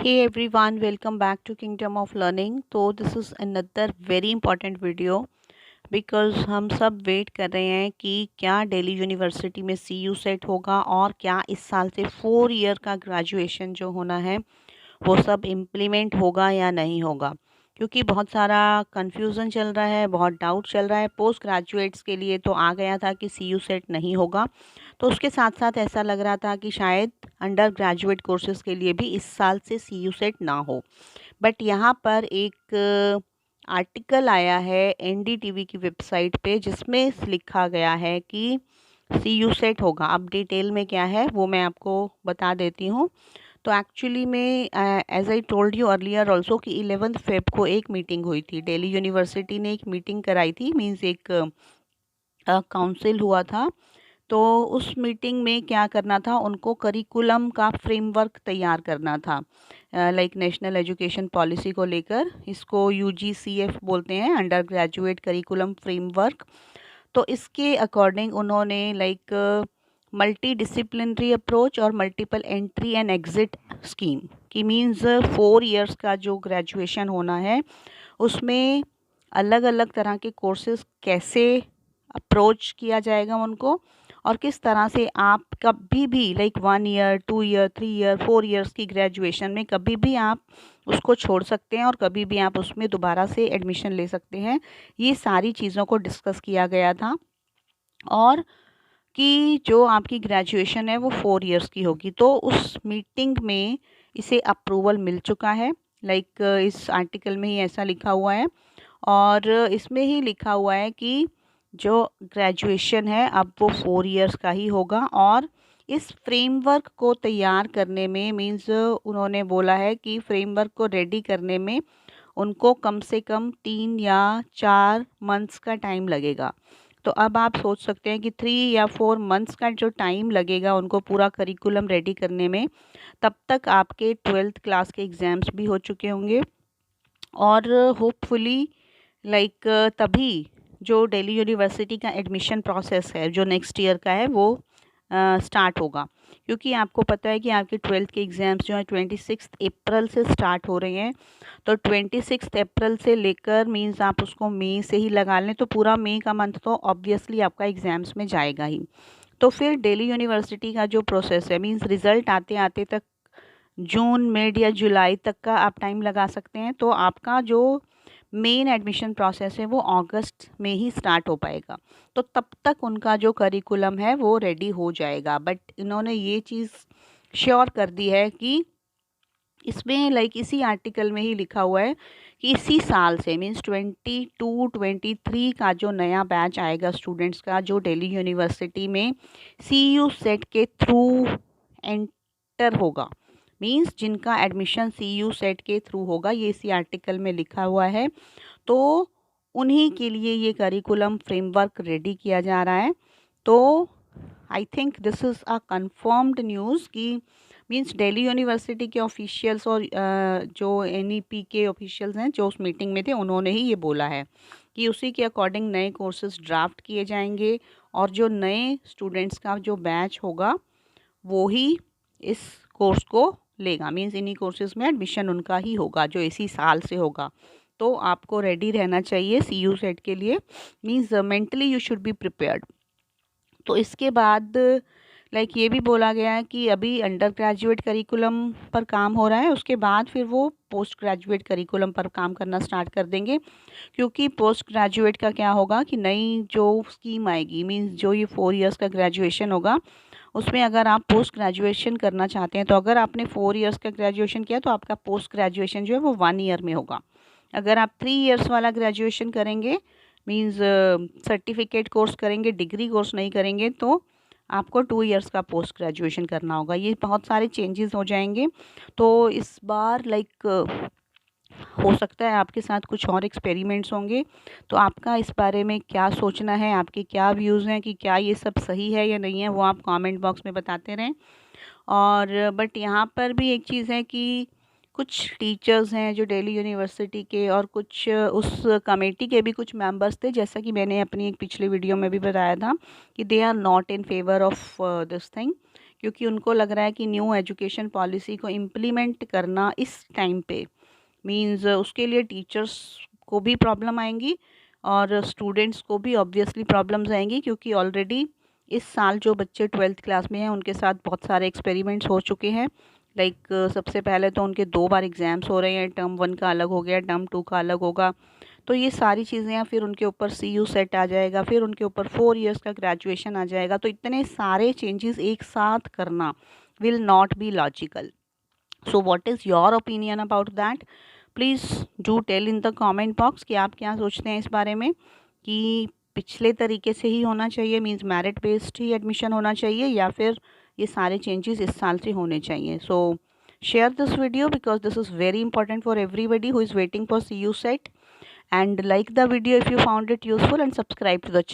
Hey everyone, welcome back to Kingdom of Learning. तो this is another very important video because हम सब wait कर रहे हैं कि क्या दिल्ली यूनिवर्सिटी में CU सेट होगा और क्या इस साल से 4 ईयर का ग्रेजुएशन जो होना है वो सब इम्प्लीमेंट होगा या नहीं होगा, क्योंकि बहुत सारा कन्फ्यूज़न चल रहा है, बहुत डाउट चल रहा है। पोस्ट ग्रेजुएट्स के लिए तो आ गया था कि CU सेट नहीं होगा, तो उसके साथ साथ ऐसा लग रहा था कि शायद अंडर ग्रेजुएट कोर्सेज़ के लिए भी इस साल से CU सेट ना हो। बट यहाँ पर एक आर्टिकल आया है NDTV की वेबसाइट पे, जिसमें लिखा गया है कि CU सेट होगा। अब डिटेल में क्या है वो मैं आपको बता देती हूँ। तो एक्चुअली में as I told you earlier also कि 11 फेब को एक मीटिंग हुई थी। दिल्ली यूनिवर्सिटी ने एक मीटिंग कराई थी, मींस एक काउंसिल हुआ था। तो उस मीटिंग में क्या करना था, उनको करिकुलम का फ्रेमवर्क तैयार करना था, लाइक नेशनल एजुकेशन पॉलिसी को लेकर। इसको UGCF बोलते हैं, अंडर ग्रेजुएट करिकुलम फ्रेमवर्क। तो इसके अकॉर्डिंग उन्होंने लाइक मल्टी डिसिप्लिनरी अप्रोच और multiple entry and exit scheme की मीन्स 4 इयर्स का जो ग्रेजुएशन होना है उसमें अलग अलग तरह के कोर्सेज कैसे अप्रोच किया जाएगा उनको, और किस तरह से आप कभी भी like 1 year 2 year 3 year 4 years की ग्रेजुएशन में कभी भी आप उसको छोड़ सकते हैं और कभी भी आप उसमें दोबारा से एडमिशन ले सकते हैं। ये सारी चीज़ों को डिस्कस किया गया था, और कि जो आपकी ग्रेजुएशन है वो 4 इयर्स की होगी। तो उस मीटिंग में इसे अप्रूवल मिल चुका है, लाइक इस आर्टिकल में ही ऐसा लिखा हुआ है। और इसमें ही लिखा हुआ है कि जो ग्रेजुएशन है अब वो 4 इयर्स का ही होगा। और इस फ्रेमवर्क को तैयार करने में मीन्स उन्होंने बोला है कि फ्रेमवर्क को रेडी करने में उनको कम से कम 3 या 4 मंथ्स का टाइम लगेगा। तो अब आप सोच सकते हैं कि 3 या 4 मंथ्स का जो टाइम लगेगा उनको पूरा करिकुलम रेडी करने में, तब तक आपके 12th क्लास के एग्ज़ाम्स भी हो चुके होंगे। और होपफुली लाइक तभी जो दिल्ली यूनिवर्सिटी का एडमिशन प्रोसेस है जो नेक्स्ट ईयर का है वो स्टार्ट होगा। क्योंकि आपको पता है कि आपके 12th के एग्ज़ाम्स जो हैं 26 अप्रैल से स्टार्ट हो रहे हैं। तो 26 अप्रैल से लेकर मीन्स आप उसको मई से ही लगा लें, तो पूरा मई का मंथ तो ऑब्वियसली आपका एग्ज़ाम्स में जाएगा ही। तो फिर दिल्ली यूनिवर्सिटी का जो प्रोसेस है मीन्स रिज़ल्ट आते आते तक जून मिड या जुलाई तक का आप टाइम लगा सकते हैं। तो आपका जो मेन एडमिशन प्रोसेस है वो अगस्त में ही स्टार्ट हो पाएगा। तो तब तक उनका जो करिकुलम है वो रेडी हो जाएगा। बट इन्होंने ये चीज़ श्योर कर दी है कि इसमें लाइक इसी आर्टिकल में ही लिखा हुआ है कि इसी साल से मीन्स 22-23 का जो नया बैच आएगा स्टूडेंट्स का, जो दिल्ली यूनिवर्सिटी में CU सेट के थ्रू एंटर होगा, मीन्स जिनका एडमिशन CU सेट के थ्रू होगा, ये इसी आर्टिकल में लिखा हुआ है। तो उन्हीं के लिए ये करिकुलम फ्रेमवर्क रेडी किया जा रहा है। तो I think this is a confirmed news कि मीन्स दिल्ली यूनिवर्सिटी के ऑफिशियल्स और जो NEP के ऑफिशियल्स हैं जो उस मीटिंग में थे, उन्होंने ही ये बोला है कि उसी के अकॉर्डिंग नए कोर्सेज ड्राफ्ट किए जाएंगे, और जो नए स्टूडेंट्स का जो बैच होगा वो ही इस कोर्स को लेगा। मीन्स इन्हीं कोर्सेज में एडमिशन उनका ही होगा जो इसी साल से होगा। तो आपको रेडी रहना चाहिए CU सेट के लिए, means mentally you should be prepared. तो इसके बाद लाइक ये भी बोला गया है कि अभी अंडर ग्रेजुएट करिकुलम पर काम हो रहा है, उसके बाद फिर वो पोस्ट ग्रेजुएट करिकुलम पर काम करना स्टार्ट कर देंगे। क्योंकि पोस्ट ग्रेजुएट का क्या होगा कि नई जो स्कीम आएगी, मीन्स जो ये 4 इयर्स का ग्रेजुएशन होगा उसमें अगर आप पोस्ट ग्रेजुएशन करना चाहते हैं, तो अगर आपने 4 इयर्स का ग्रेजुएशन किया तो आपका पोस्ट ग्रेजुएशन जो है वो 1 ईयर में होगा। अगर आप 3 इयर्स वाला ग्रेजुएशन करेंगे, मीन्स सर्टिफिकेट कोर्स करेंगे, डिग्री कोर्स नहीं करेंगे, तो आपको 2 इयर्स का पोस्ट ग्रेजुएशन करना होगा। ये बहुत सारे चेंजेस हो जाएंगे। तो इस बार लाइक हो सकता है आपके साथ कुछ और एक्सपेरिमेंट्स होंगे। तो आपका इस बारे में क्या सोचना है, आपके क्या व्यूज़ हैं कि क्या ये सब सही है या नहीं है, वो आप कमेंट बॉक्स में बताते रहें। और बट यहाँ पर भी एक चीज़ है कि कुछ टीचर्स हैं जो दिल्ली यूनिवर्सिटी के, और कुछ उस कमेटी के भी कुछ मेंबर्स थे, जैसा कि मैंने अपनी एक पिछली वीडियो में भी बताया था कि they are not in favour of this thing, क्योंकि उनको लग रहा है कि न्यू एजुकेशन पॉलिसी को इम्प्लीमेंट करना इस टाइम पे मीन्स उसके लिए टीचर्स को भी प्रॉब्लम आएंगी और स्टूडेंट्स को भी ऑब्वियसली प्रॉब्लम्स आएंगी, क्योंकि ऑलरेडी इस साल जो बच्चे 12th क्लास में हैं उनके साथ बहुत सारे एक्सपेरिमेंट्स हो चुके हैं। लाइक सबसे पहले तो उनके 2 बार एग्ज़ाम्स हो रहे हैं, टर्म 1 का अलग हो गया, टर्म 2 का अलग होगा। तो ये सारी चीज़ें हैं, फिर उनके ऊपर CU सेट आ जाएगा, फिर उनके ऊपर 4 इयर्स का ग्रेजुएशन आ जाएगा। तो इतने सारे चेंजेस एक साथ करना will not be logical. So what is your opinion about that? Please do tell in the comment box कि आप क्या सोचते हैं इस बारे में, कि पिछले तरीके से ही होना चाहिए, मींस मेरिट बेस्ड ही एडमिशन होना चाहिए, या फिर ये सारे चेंजेस इस साल से होने चाहिए। सो share this video because this is very important for everybody who is waiting for CU set, and like the video if you found it useful, and subscribe to the channel.